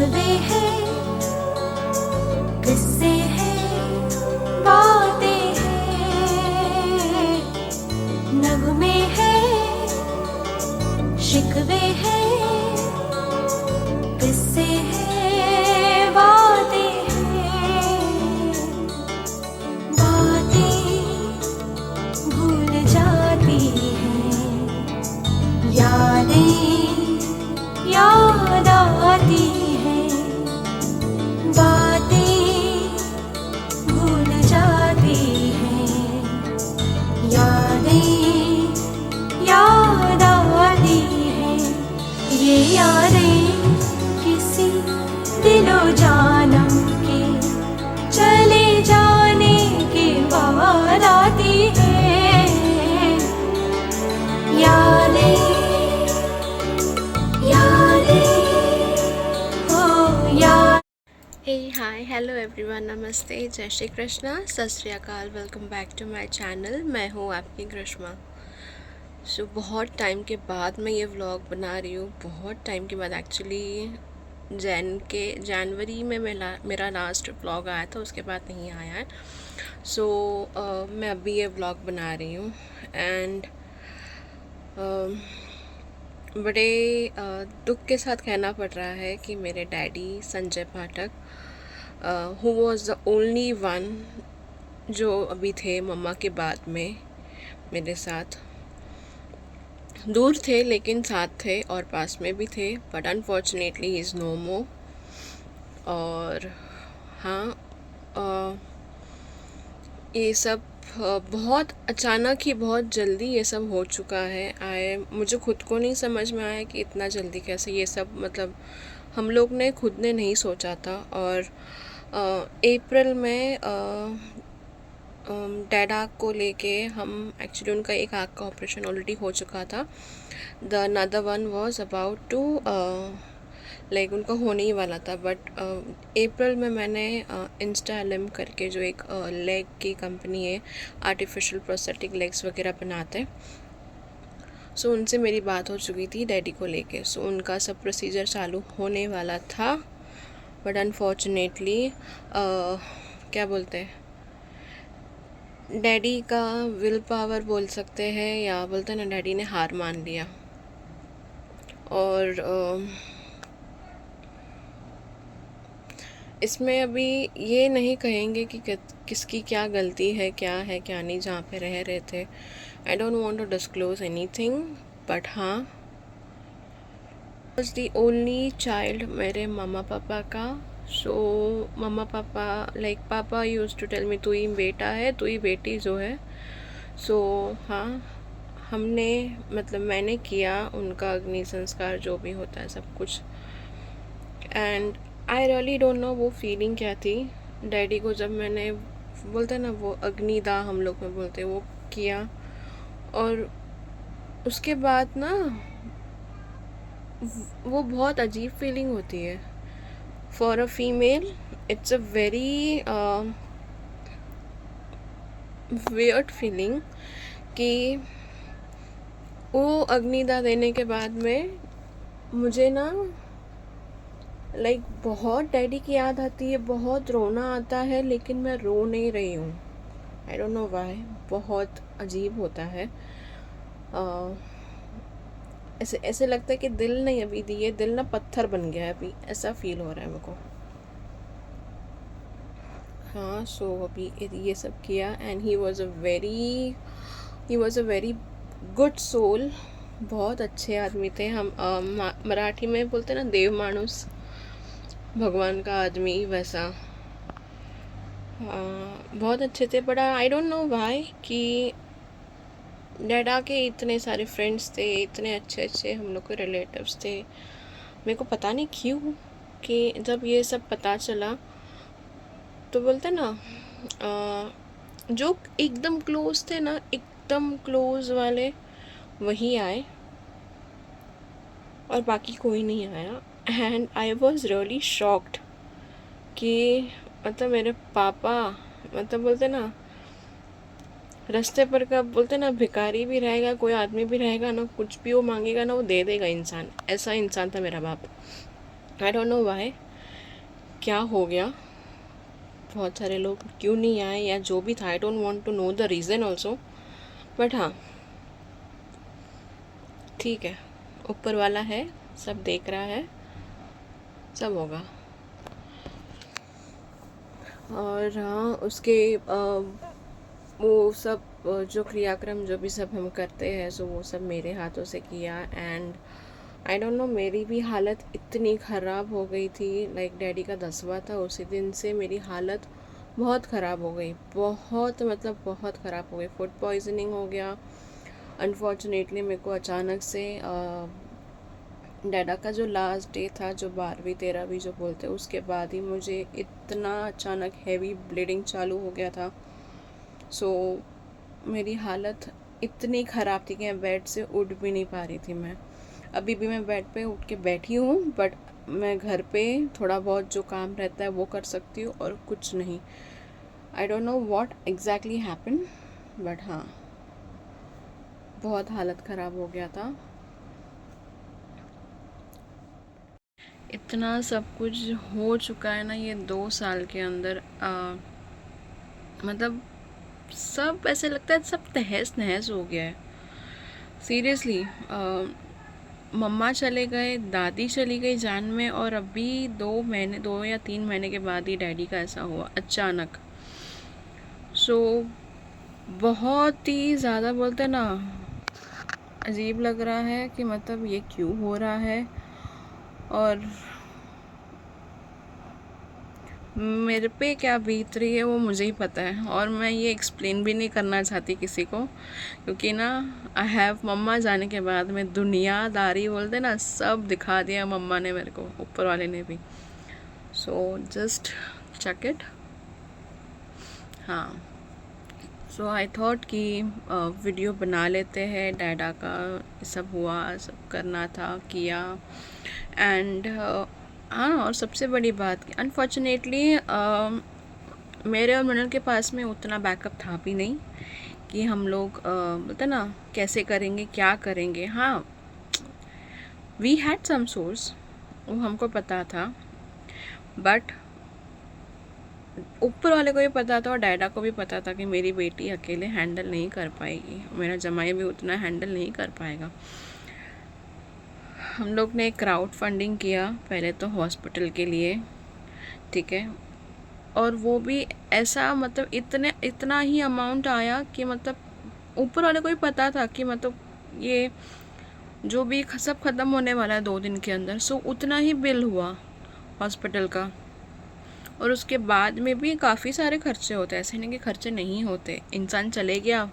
शिकवे हैं, किस्से हैं, बातें हैं, नगमे हैं, शिकवे हैं, किस्से हैं, बातें हैं, बातें भूल जाती हैं, यादें याद आती हैं, बातें भूल जाती हैं, यादें याद आती हैं। ये यादें किसी दिलो जानम के चले जाने के बाद आती हैं, यादें हे हाय हेलो एवरीवन, नमस्ते, जय Shri Krishna, Sat Sri Akal. Welcome back to my channel. मैं हूँ आपकी ग्रीष्मा। सो बहुत टाइम के बाद मैं ये व्लॉग बना रही हूँ। बहुत टाइम के बाद एक्चुअली जनवरी में मेरा लास्ट व्लॉग आया था, उसके बाद नहीं आया है। सो मैं अभी ये व्लॉग बना रही हूँ एंड बड़े दुख के साथ कहना पड़ रहा है कि मेरे daddy Sanjay Pathak who was the only one जो अभी थे मम्मा के बाद में मेरे साथ, दूर थे लेकिन साथ थे और पास में भी थे, बट अनफॉर्चुनेटली इज़ नो मोर। और हाँ, ये सब बहुत अचानक ही, बहुत जल्दी ये सब हो चुका है। मुझे खुद को नहीं समझ में आया कि इतना जल्दी कैसे ये सब, मतलब हम लोग ने खुद ने नहीं सोचा था। और अप्रैल में डैड आँख को लेके हम एक्चुअली, उनका एक आँख का ऑपरेशन ऑलरेडी हो चुका था। The another one was about to like उनका होने ही वाला था। बट अप्रैल में मैंने इंस्टा एलएम करके, जो एक लेग की कंपनी है, आर्टिफिशियल प्रोस्थेटिक लेग्स वगैरह बनाते, सो उनसे मेरी बात हो चुकी थी डैडी को लेके। सो उनका सब प्रोसीजर चालू होने वाला था, बट अनफॉर्चुनेटली क्या बोलते हैं, डैडी का विल पावर बोल सकते हैं, या बोलते हैं ना, डैडी ने हार मान लिया। और इसमें अभी ये नहीं कहेंगे कि किसकी क्या गलती है क्या नहीं, जहाँ पे रह रहे थे। I don't want to disclose anything, but हाँ, वॉज दी ओनली चाइल्ड मेरे मम्मा पापा का। सो मम्मा पापा, लाइक पापा यूज टू टेल मी, तू ही बेटा है, तू ही बेटी जो है। सो हाँ, हमने, मतलब मैंने किया उनका अग्नि संस्कार, जो भी होता है सब कुछ। And I really don't know वो फीलिंग क्या थी डैडी को, जब मैंने, बोलते ना वो अग्निदाह हम लोग में बोलते, वो किया। और उसके बाद ना वो बहुत अजीब फीलिंग होती है for a female. It's a very weird feeling कि वो अग्निदाह देने के बाद में मुझे ना बहुत डैडी की याद आती है, बहुत रोना आता है, लेकिन मैं रो नहीं रही हूँ। आई डोंट नो व्हाई, बहुत अजीब होता है। ऐसे ऐसे लगता है कि दिल नहीं अभी दिए, दिल ना पत्थर बन गया है अभी, ऐसा फील हो रहा है मेरे को। हाँ, सो अभी ये सब किया and he was a very good soul. बहुत अच्छे आदमी थे। हम मराठी में बोलते ना, देव मानुस, भगवान का आदमी वैसा। बहुत अच्छे थे। But I don't know why कि डैडा के इतने सारे फ्रेंड्स थे, इतने अच्छे अच्छे हम लोग के रिलेटिव्स थे, मेरे को पता नहीं क्यों कि जब ये सब पता चला तो बोलते ना, जो एकदम क्लोज थे ना, एकदम क्लोज वाले, वही आए और बाकी कोई नहीं आया। And I was really shocked कि मतलब मेरे पापा, मतलब बोलते ना, रास्ते पर का बोलते ना, भिखारी भी रहेगा, कोई आदमी भी रहेगा ना, कुछ भी वो मांगेगा ना, वो दे देगा इंसान। ऐसा इंसान था मेरा बाप। आई डोंट नो व्हाई, क्या हो गया, बहुत सारे लोग क्यों नहीं आए या जो भी था, I don't want to know the reason also, but हाँ ठीक है, ऊपर वाला है, सब देख रहा है, सब होगा। और हाँ उसके वो सब जो क्रियाक्रम जो भी सब हम करते हैं सो वो सब मेरे हाथों से किया। एंड आई डोंट नो, मेरी भी हालत इतनी ख़राब हो गई थी, लाइक डैडी का 10वां था, उसी दिन से मेरी हालत बहुत ख़राब हो गई, बहुत मतलब बहुत ख़राब हो गई, फूड पॉइजनिंग हो गया। अनफॉर्चुनेटली मेरे को अचानक से डैडा का जो लास्ट डे था, जो 12वीं 13वीं जो बोलते हैं, उसके बाद ही मुझे इतना अचानक हैवी ब्लीडिंग चालू हो गया था। सो मेरी हालत इतनी ख़राब थी कि मैं बेड से उठ भी नहीं पा रही थी। मैं अभी भी मैं बेड पे उठ के बैठी हूँ, बट मैं घर पे थोड़ा बहुत जो काम रहता है वो कर सकती हूँ और कुछ नहीं। I don't know what exactly happen, but हाँ बहुत हालत ख़राब हो गया था। इतना सब कुछ हो चुका है ना ये 2 साल के अंदर, मतलब सब ऐसे लगता है सब तहस नहस हो गया है सीरियसली। मम्मा चले गए, दादी चली गई जान में, और अभी 2 या 3 महीने के बाद ही डैडी का ऐसा हुआ अचानक। सो बहुत ही ज़्यादा बोलते ना अजीब लग रहा है कि मतलब ये क्यों हो रहा है, और मेरे पे क्या बीत रही है वो मुझे ही पता है, और मैं ये एक्सप्लेन भी नहीं करना चाहती किसी को, क्योंकि ना आई हैव मम्मा जाने के बाद में दुनियादारी बोलते ना सब दिखा दिया मम्मा ने मेरे को, ऊपर वाले ने भी। So just check it. हाँ सो आई थॉट कि वीडियो बना लेते हैं, डैडा का सब हुआ, सब करना था किया। एंड हाँ, और सबसे बड़ी बात कि अनफॉर्चुनेटली मेरे और मनल के पास में उतना बैकअप था भी नहीं कि हम लोग बोलते ना कैसे करेंगे क्या करेंगे। हाँ वी हैड सम सोर्स, वो हमको पता था, बट ऊपर वाले को भी पता था और डैडा को भी पता था कि मेरी बेटी अकेले हैंडल नहीं कर पाएगी, मेरा जमाई भी उतना हैंडल नहीं कर पाएगा। हम लोग ने क्राउड फंडिंग किया पहले तो हॉस्पिटल के लिए, ठीक है, और वो भी ऐसा मतलब इतना ही अमाउंट आया कि मतलब ऊपर वाले को भी पता था कि मतलब ये जो भी सब ख़त्म होने वाला है 2 दिन के अंदर। सो उतना ही बिल हुआ हॉस्पिटल का, और उसके बाद में भी काफ़ी सारे खर्चे होते हैं, ऐसे नहीं कि खर्चे नहीं होते। इंसान चले गया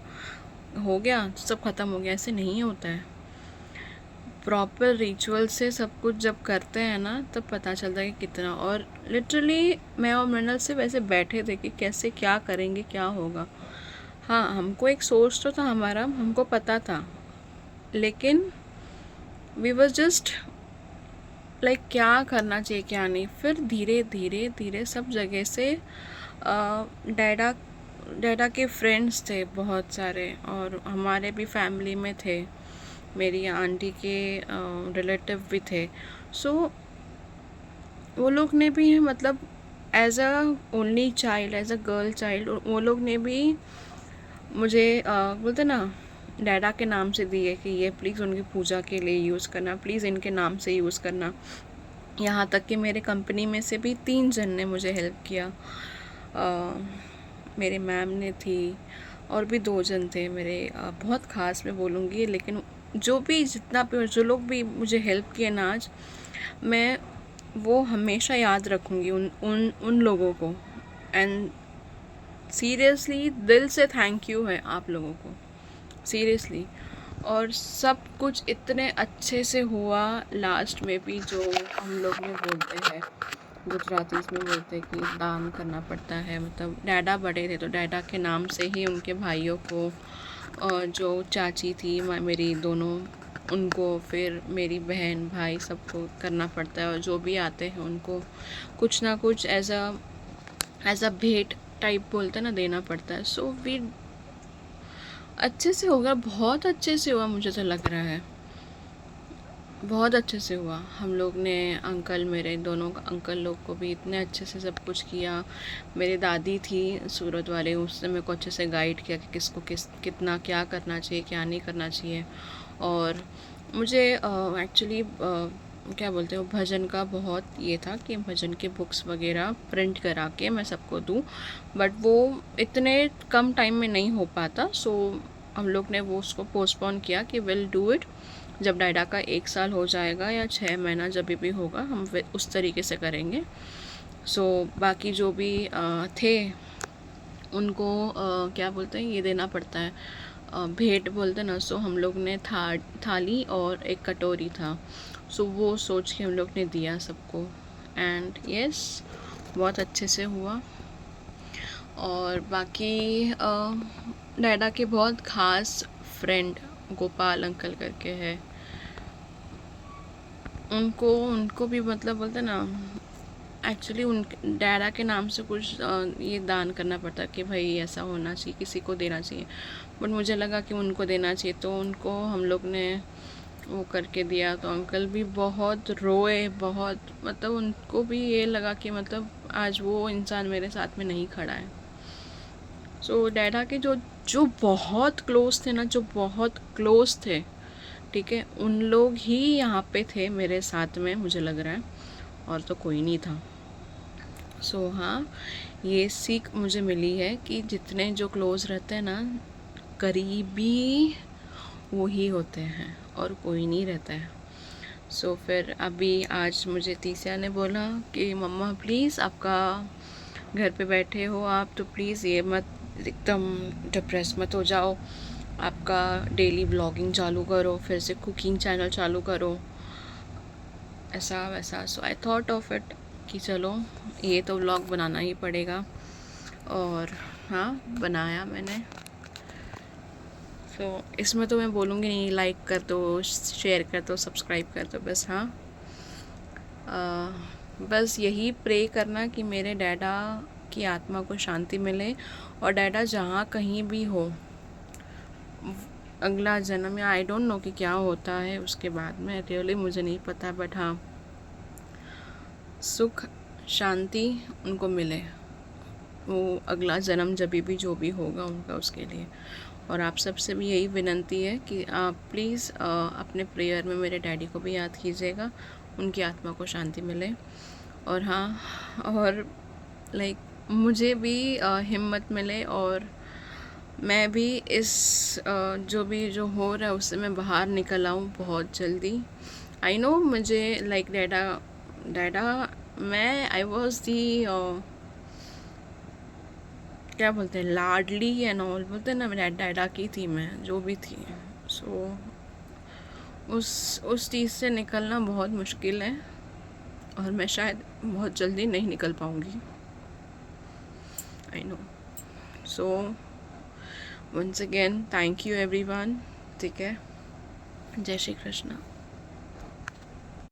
हो गया सब ख़त्म हो गया, ऐसे नहीं होता है। प्रॉपर रिचुअल से सब कुछ जब करते हैं ना तब पता चलता है कि कितना। और लिटरली मैं और मृणाल से वैसे बैठे थे कि कैसे क्या करेंगे क्या होगा। हाँ हमको एक सोच तो था हमारा, हमको पता था, लेकिन वी वाज जस्ट लाइक क्या करना चाहिए क्या नहीं। फिर धीरे धीरे धीरे सब जगह से डैडा के फ्रेंड्स थे बहुत सारे, और हमारे भी फैमिली में थे, मेरी आंटी के रिलेटिव भी थे। सो वो लोग ने भी मतलब as a only child, as a girl child, वो लोग ने भी मुझे बोलते ना डैडा के नाम से दिए कि ये प्लीज़ उनकी पूजा के लिए यूज़ करना, प्लीज़ इनके नाम से यूज़ करना। यहाँ तक कि मेरे कंपनी में से भी 3 जन ने मुझे हेल्प किया। मेरे मैम ने थी, और भी 2 जन थे मेरे, बहुत ख़ास मैं बोलूँगी, लेकिन जो भी जितना भी जो लोग भी मुझे हेल्प किए ना आज, मैं वो हमेशा याद रखूँगी उन लोगों को। एंड सीरियसली दिल से थैंक यू है आप लोगों को, सीरियसली। और सब कुछ इतने अच्छे से हुआ लास्ट में भी, जो हम लोग में बोलते हैं गुजरातीज में बोलते हैं कि दान करना पड़ता है। मतलब डैडा बड़े थे तो डैडा के नाम से ही उनके भाइयों को, और जो चाची थी मेरी दोनों, उनको, फिर मेरी बहन भाई सबको करना पड़ता है, और जो भी आते हैं उनको कुछ ना कुछ एज अ भेंट टाइप बोलते हैं ना देना पड़ता है। सो वी अच्छे से होगा, बहुत अच्छे से हुआ मुझे तो लग रहा है। बहुत अच्छे से हुआ। हम लोग ने अंकल, मेरे दोनों अंकल लोग को भी इतने अच्छे से सब कुछ किया। मेरी दादी थी सूरत वाले, उसने मेरे को अच्छे से गाइड किया कि किसको कितना क्या करना चाहिए, क्या नहीं करना चाहिए। और मुझे एक्चुअली क्या बोलते हो, भजन का बहुत ये था कि भजन के बुक्स वगैरह प्रिंट करा के मैं सबको दूँ, बट वो इतने कम टाइम में नहीं हो पाता। सो हम लोग ने वो उसको पोस्टपोन किया कि विल डू इट जब डैडा का 1 साल हो जाएगा या 6 महीना, जब भी होगा हम उस तरीके से करेंगे। सो बाकी जो भी थे उनको क्या बोलते हैं, ये देना पड़ता है, भेंट बोलते ना। सो हम लोग ने थाली और एक कटोरी था, सो वो सोच के हम लोग ने दिया सबको। एंड यस, बहुत अच्छे से हुआ। और बाकी डैडा के बहुत ख़ास फ्रेंड गोपाल अंकल करके है, उनको भी मतलब बोलते ना, एक्चुअली उन डैडा के नाम से कुछ ये दान करना पड़ता कि भाई ऐसा होना चाहिए, किसी को देना चाहिए। बट मुझे लगा कि उनको देना चाहिए, तो उनको हम लोग ने वो करके दिया। तो अंकल भी बहुत रोए, बहुत मतलब उनको भी ये लगा कि मतलब आज वो इंसान मेरे साथ में नहीं खड़ा है। सो डैडा के जो जो बहुत क्लोज थे ना, जो बहुत क्लोज थे, ठीक है, उन लोग ही यहाँ पे थे मेरे साथ में, मुझे लग रहा है, और तो कोई नहीं था। सो हाँ, ये सीख मुझे मिली है कि जितने जो क्लोज रहते हैं ना, करीबी वो ही होते हैं और कोई नहीं रहता है। सो फिर अभी आज मुझे तीसिया ने बोला कि मम्मा प्लीज़, आपका घर पे बैठे हो आप, तो प्लीज़ ये मत एकदम डिप्रेस मत हो जाओ, आपका डेली ब्लॉगिंग चालू करो, फिर से कुकिंग चैनल चालू करो, ऐसा वैसा। सो आई थॉट ऑफ इट कि चलो ये तो व्लॉग बनाना ही पड़ेगा। और हाँ, बनाया मैंने। सो इसमें तो मैं बोलूँगी नहीं लाइक कर दो, शेयर कर दो, सब्सक्राइब कर दो, बस। हाँ, बस यही प्रे करना कि मेरे डैडा की आत्मा को शांति मिले, और डैडा जहाँ कहीं भी हो, अगला जन्म या आई डोंट नो कि क्या होता है उसके बाद में, रियली मुझे नहीं पता, बट हाँ, सुख शांति उनको मिले, वो अगला जन्म जब भी जो भी होगा उनका, उसके लिए। और आप सबसे भी यही विनती है कि आप प्लीज़ अपने प्रेयर में मेरे डैडी को भी याद कीजिएगा, उनकी आत्मा को शांति मिले। और हाँ, और लाइक मुझे भी हिम्मत मिले, और मैं भी इस जो भी जो हो रहा है उससे मैं बाहर निकल आऊँ बहुत जल्दी। आई नो, मुझे लाइक डैडा मैं आई वॉज दी क्या बोलते हैं, लाडली एंड ऑल बोलते हैं ना, डैडा की थी मैं, जो भी थी। सो उस चीज़ से निकलना बहुत मुश्किल है, और मैं शायद बहुत जल्दी नहीं निकल पाऊँगी, I know. So once again thank you everyone, ठीक है, जय श्री कृष्णा।